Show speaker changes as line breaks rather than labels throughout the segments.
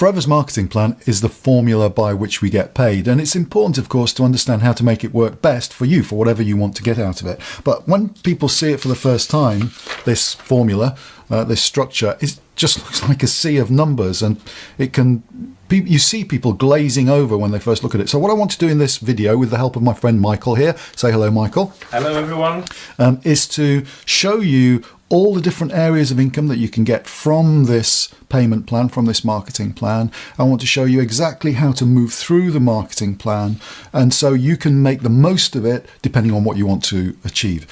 Forever's marketing plan is the formula by which we get paid. And it's important, of course, to understand how to make it work best for you, for whatever you want to get out of it. But when people see it for the first time, this formula, this structure, it just looks like a sea of numbers, and you see people glazing over when they first look at it. So what I want to do in this video, with the help of my friend Michael here, say hello, Michael.
Hello, everyone.
Is to show you all the different areas of income that you can get from this payment plan, from this marketing plan. I want to show you exactly how to move through the marketing plan, and so you can make the most of it depending on what you want to achieve.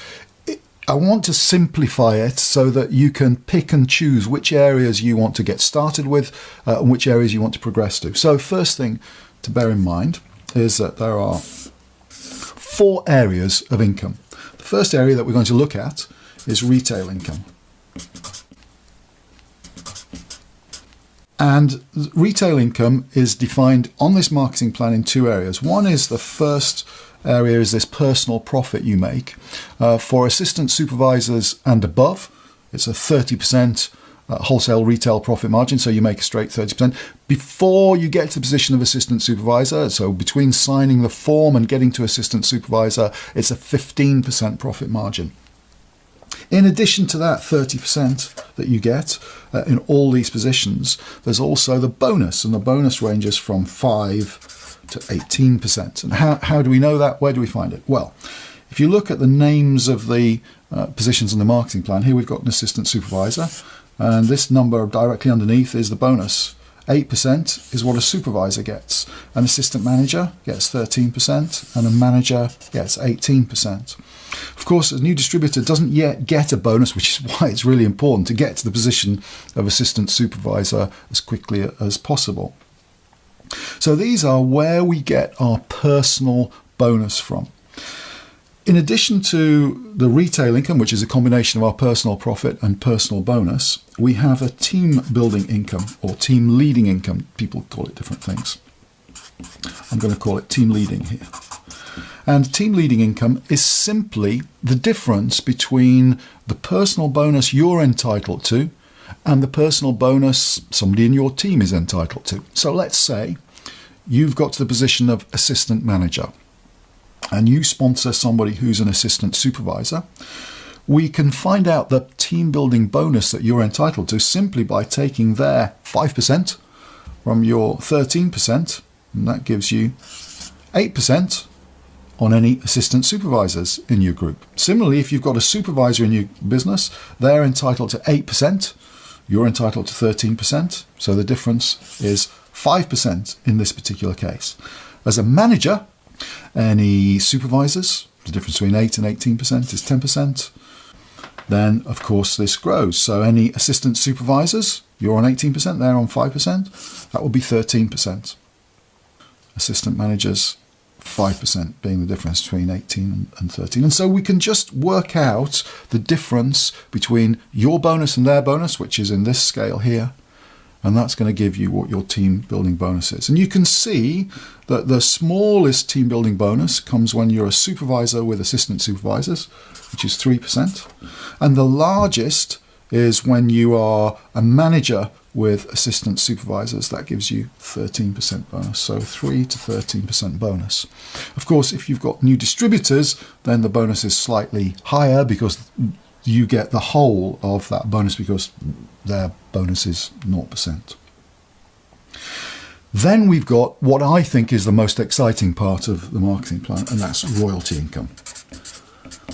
I want to simplify it so that you can pick and choose which areas you want to get started with and which areas you want to progress to. So first thing to bear in mind is that there are 4 areas of income. The first area that we're going to look at is retail income. And retail income is defined on this marketing plan in 2 areas. One is the first area is this personal profit you make. For assistant supervisors and above, it's a 30% wholesale retail profit margin, so you make a straight 30%. Before you get to the position of assistant supervisor, so between signing the form and getting to assistant supervisor, it's a 15% profit margin. In addition to that 30% that you get in all these positions, there's also the bonus, and the bonus ranges from 5 to 18%. And how do we know that? Where do we find it? Well, if you look at the names of the positions in the marketing plan, here we've got an assistant supervisor, and this number directly underneath is the bonus. 8% is what a supervisor gets. An assistant manager gets 13%, and a manager gets 18%. Of course, a new distributor doesn't yet get a bonus, which is why it's really important to get to the position of assistant supervisor as quickly as possible. So these are where we get our personal bonus from. In addition to the retail income, which is a combination of our personal profit and personal bonus, we have a team building income or team leading income. People call it different things. I'm going to call it team leading here. And team leading income is simply the difference between the personal bonus you're entitled to and the personal bonus somebody in your team is entitled to. So let's say you've got to the position of assistant manager and you sponsor somebody who's an assistant supervisor. We can find out the team building bonus that you're entitled to simply by taking their 5% from your 13%, and that gives you 8% on any assistant supervisors in your group. Similarly, if you've got a supervisor in your business, they're entitled to 8%, you're entitled to 13%, so the difference is 5% in this particular case. As a manager, any supervisors, the difference between 8 and 18% is 10%. Then, of course, this grows. So any assistant supervisors, you're on 18%, they're on 5%, that will be 13%. Assistant managers, 5% being the difference between 18 and 13. And so we can just work out the difference between your bonus and their bonus, which is in this scale here, and that's going to give you what your team building bonus is. And you can see that the smallest team building bonus comes when you're a supervisor with assistant supervisors, which is 3%. And the largest is when you are a manager with assistant supervisors. That gives you 13% bonus, so 3 to 13% bonus. Of course, if you've got new distributors, then the bonus is slightly higher because you get the whole of that bonus because their bonus is 0%. Then we've got what I think is the most exciting part of the marketing plan, and that's royalty income.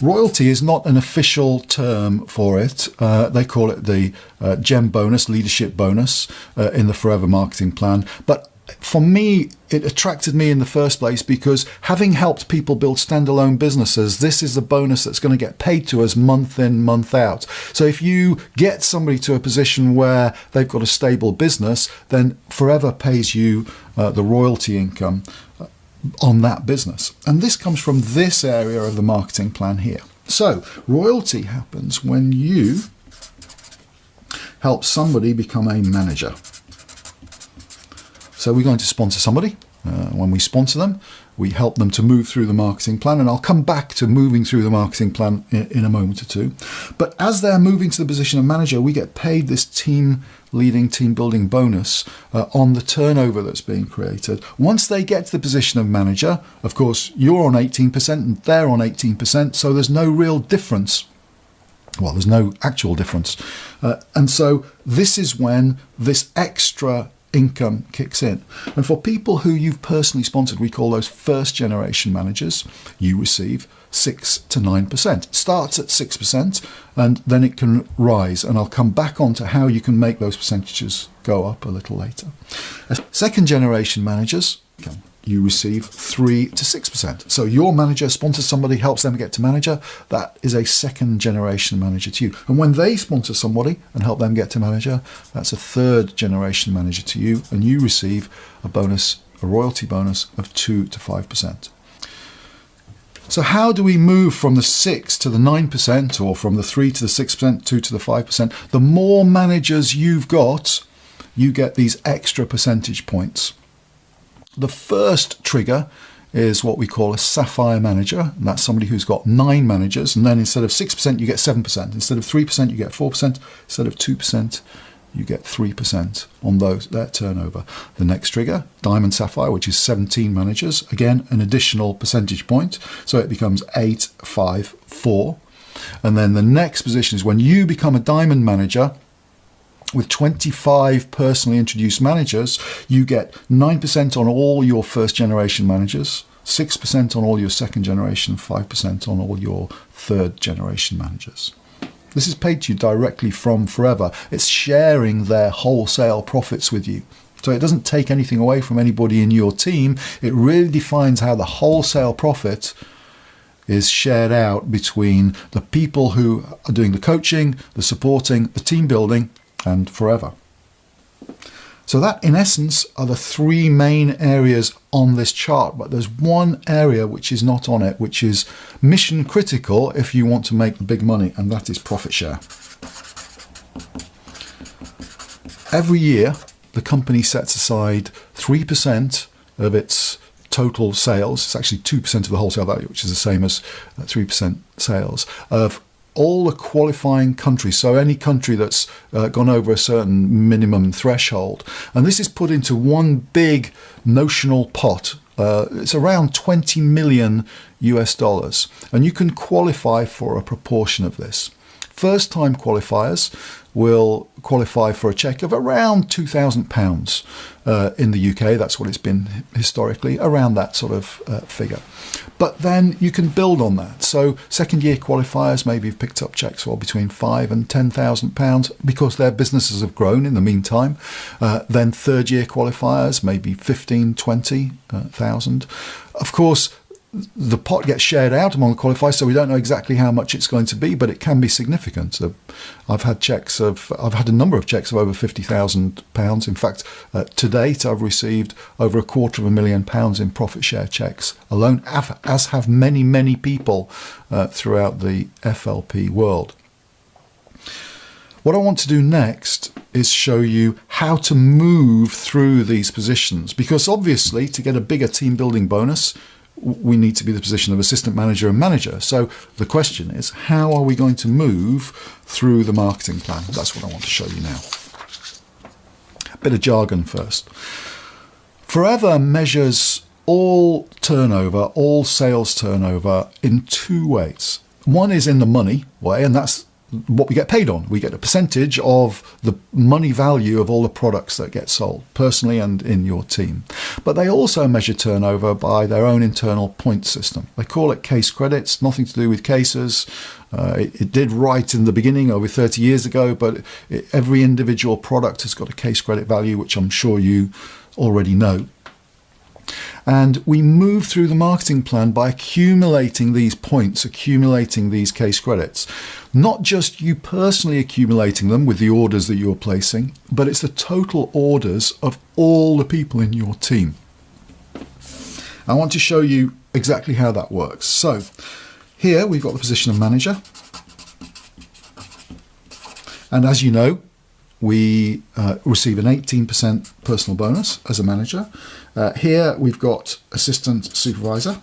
Royalty is not an official term for it. They call it the GEM bonus, leadership bonus, in the Forever marketing plan. But for me, it attracted me in the first place because having helped people build standalone businesses, this is the bonus that's going to get paid to us month in, month out. So if you get somebody to a position where they've got a stable business, then Forever pays you the royalty income on that business. And this comes from this area of the marketing plan here. So royalty happens when you help somebody become a manager. So we're going to sponsor somebody When we sponsor them, we help them to move through the marketing plan, and I'll come back to moving through the marketing plan in a moment or two. But as they're moving to the position of manager, we get paid this team building bonus on the turnover that's being created. Once they get to the position of manager, of course, you're on 18% and they're on 18%, so there's no real difference. Well, there's no actual difference. And so this is when this extra income kicks in. And for people who you've personally sponsored, we call those first generation managers, you receive 6 to 9%. It starts at 6% and then it can rise. And I'll come back on to how you can make those percentages go up a little later. As second generation managers, you receive 3 to 6%. So your manager sponsors somebody, helps them get to manager. That is a second generation manager to you. And when they sponsor somebody and help them get to manager, that's a third generation manager to you. And you receive a bonus, a royalty bonus of 2 to 5%. So how do we move from the 6 to the 9%, or from the 3 to the 6%, 2 to the 5%? The more managers you've got, you get these extra percentage points. The first trigger is what we call a sapphire manager, and that's somebody who's got 9 managers, and then instead of 6% you get 7%, instead of 3% you get 4%, instead of 2% you get 3% on their turnover. The next trigger, diamond sapphire, which is 17 managers, again an additional percentage point, so it becomes 8, 5, 4. And then the next position is when you become a diamond manager. With 25 personally introduced managers, you get 9% on all your first generation managers, 6% on all your second generation, 5% on all your third generation managers. This is paid to you directly from Forever. It's sharing their wholesale profits with you. So it doesn't take anything away from anybody in your team. It really defines how the wholesale profit is shared out between the people who are doing the coaching, the supporting, the team building, and Forever. So that in essence are the 3 main areas on this chart, but there's one area which is not on it, which is mission critical if you want to make big money, and that is profit share. Every year the company sets aside 3% of its total sales. It's actually 2% of the wholesale value, which is the same as 3% sales of all the qualifying countries, so any country that's gone over a certain minimum threshold. And this is put into one big notional pot. It's around 20 million US dollars. And you can qualify for a proportion of this. First-time qualifiers will qualify for a cheque of around £2,000 in the UK. That's what it's been historically, around that sort of figure. But then you can build on that. So second-year qualifiers maybe have picked up cheques for between £5,000 and £10,000 because their businesses have grown in the meantime. Then third-year qualifiers maybe 15,000, 20,000. Of course, the pot gets shared out among the qualifiers, so we don't know exactly how much it's going to be, but it can be significant. I've had a number of cheques of over £50,000. In fact, to date, I've received over £250,000 in profit share cheques alone, as have many, many people throughout the FLP world. What I want to do next is show you how to move through these positions, because obviously to get a bigger team building bonus, we need to be in the position of assistant manager and manager. So the question is, how are we going to move through the marketing plan? That's what I want to show you now. A bit of jargon first. Forever measures all turnover, all sales turnover in 2 ways. One is in the money way, and that's what we get paid on. We get a percentage of the money value of all the products that get sold, personally and in your team. But they also measure turnover by their own internal point system. They call it case credits, nothing to do with cases. It did right in the beginning over 30 years ago, but every individual product has got a case credit value, which I'm sure you already know. And we move through the marketing plan by accumulating these points, accumulating these case credits. Not just you personally accumulating them with the orders that you're placing, but it's the total orders of all the people in your team. I want to show you exactly how that works. So here we've got the position of manager. And as you know, we receive an 18% personal bonus as a manager. Here we've got assistant supervisor.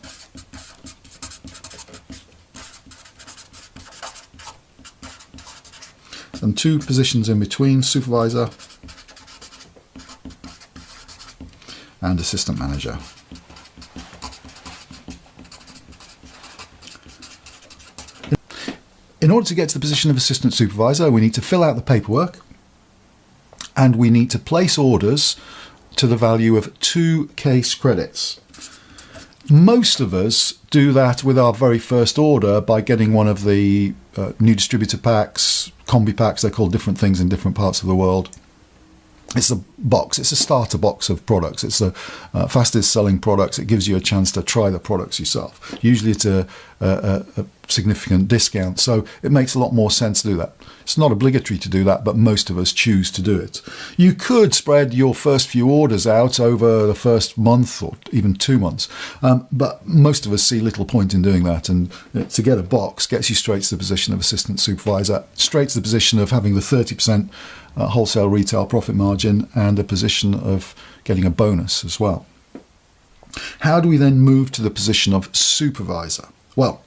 And 2 positions in between, supervisor and assistant manager. In order to get to the position of assistant supervisor, we need to fill out the paperwork and we need to place orders to the value of 2 case credits. Most of us do that with our very first order by getting one of the new distributor packs, combi packs, they're called different things in different parts of the world. It's a box, it's a starter box of products. It's the fastest selling products. It gives you a chance to try the products yourself. Usually it's a significant discount, so it makes a lot more sense to do that. It's not obligatory to do that, but most of us choose to do it. You could spread your first few orders out over the first month or even 2 months, but most of us see little point in doing that, and to get a box gets you straight to the position of assistant supervisor, straight to the position of having the 30% wholesale retail profit margin and a position of getting a bonus as well. How do we then move to the position of supervisor? Well,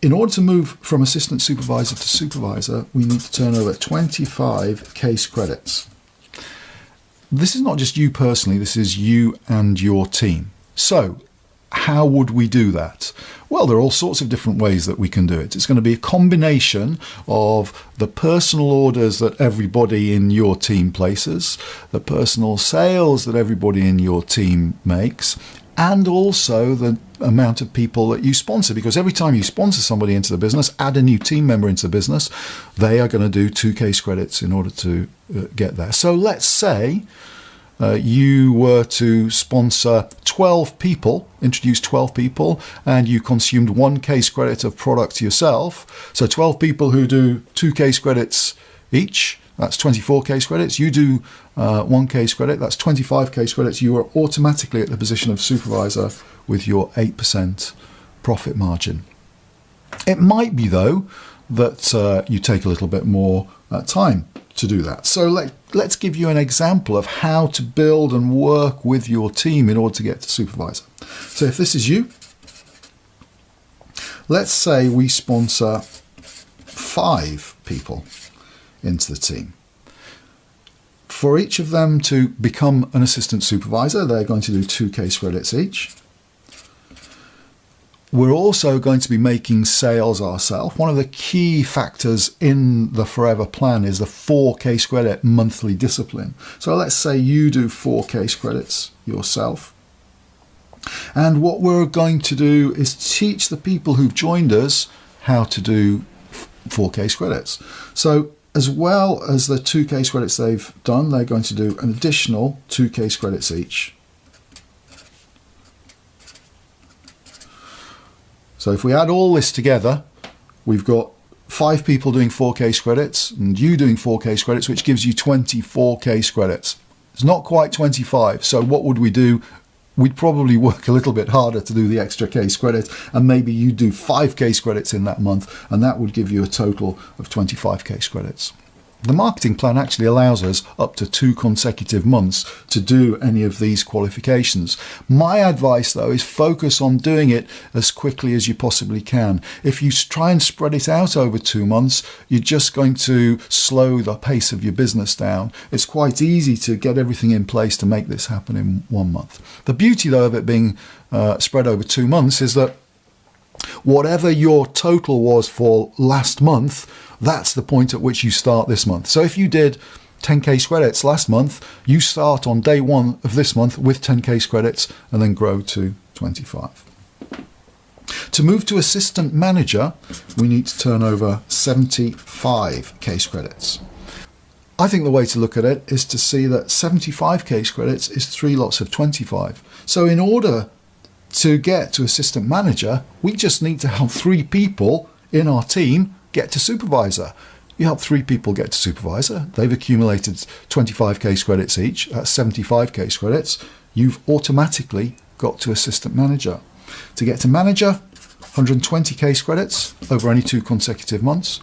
in order to move from assistant supervisor to supervisor, we need to turn over 25 case credits. This is not just you personally, this is you and your team. So, how would we do that? Well, there are all sorts of different ways that we can do it. It's going to be a combination of the personal orders that everybody in your team places, the personal sales that everybody in your team makes, and also the amount of people that you sponsor, because every time you sponsor somebody into the business, add a new team member into the business, they are going to do 2 case credits in order to get there. So let's say you were to sponsor 12 people, introduce 12 people, and you consumed 1 case credit of product yourself. So 12 people who do 2 case credits each, that's 24 case credits. You do 1 case credit, that's 25 case credits. You are automatically at the position of supervisor with your 8% profit margin. It might be, though, that you take a little bit more time to do that. So let's give you an example of how to build and work with your team in order to get to supervisor. So if this is you, let's say we sponsor 5 people into the team. For each of them to become an assistant supervisor, they're going to do 2 case credits each. We're also going to be making sales ourselves. One of the key factors in the Forever Plan is the 4 case credit monthly discipline. So let's say you do 4 case credits yourself. And what we're going to do is teach the people who've joined us how to do 4 case credits. So as well as the 2 case credits they've done, they're going to do an additional 2 case credits each. So if we add all this together, we've got 5 people doing 4 case credits and you doing 4 case credits, which gives you 24 case credits. It's not quite 25. So what would we do? We'd probably work a little bit harder to do the extra case credit, and maybe you do 5 case credits in that month, and that would give you a total of 25 case credits. The marketing plan actually allows us up to 2 consecutive months to do any of these qualifications. My advice, though, is focus on doing it as quickly as you possibly can. If you try and spread it out over 2 months, you're just going to slow the pace of your business down. It's quite easy to get everything in place to make this happen in 1 month. The beauty, though, of it being spread over 2 months is that whatever your total was for last month, that's the point at which you start this month. So if you did 10 case credits last month, you start on day 1 of this month with 10 case credits and then grow to 25. To move to assistant manager, we need to turn over 75 case credits. I think the way to look at it is to see that 75 case credits is 3 lots of 25. So in order to get to assistant manager, we just need to help 3 people in our team get to supervisor. You help 3 people get to supervisor. They've accumulated 25 case credits each. That's 75 case credits. You've automatically got to assistant manager. To get to manager, 120 case credits over only 2 consecutive months.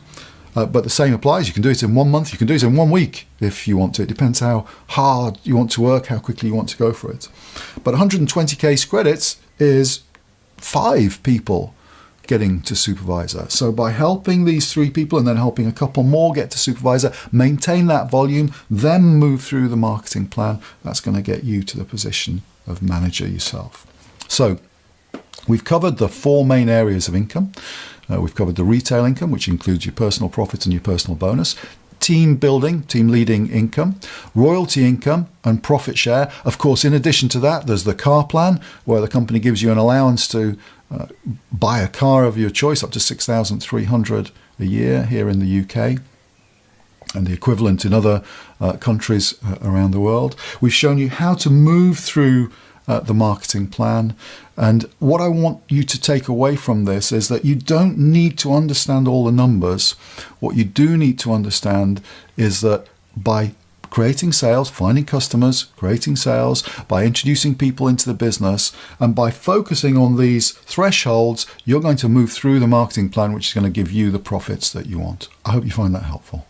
But the same applies. You can do it in 1 month. You can do it in 1 week if you want to. It depends how hard you want to work, how quickly you want to go for it. But 120 case credits is 5 people getting to supervisor. So by helping these 3 people and then helping a couple more get to supervisor, maintain that volume, then move through the marketing plan, that's going to get you to the position of manager yourself. So we've covered the 4 main areas of income. We've covered the retail income, which includes your personal profit and your personal bonus, team building, team leading income, royalty income, and profit share. Of course, in addition to that, there's the car plan, where the company gives you an allowance to buy a car of your choice up to $6,300 a year here in the UK, and the equivalent in other countries around the world. We've shown you how to move through the marketing plan. And what I want you to take away from this is that you don't need to understand all the numbers. What you do need to understand is that by creating sales, finding customers, creating sales, by introducing people into the business, and by focusing on these thresholds, you're going to move through the marketing plan, which is going to give you the profits that you want. I hope you find that helpful.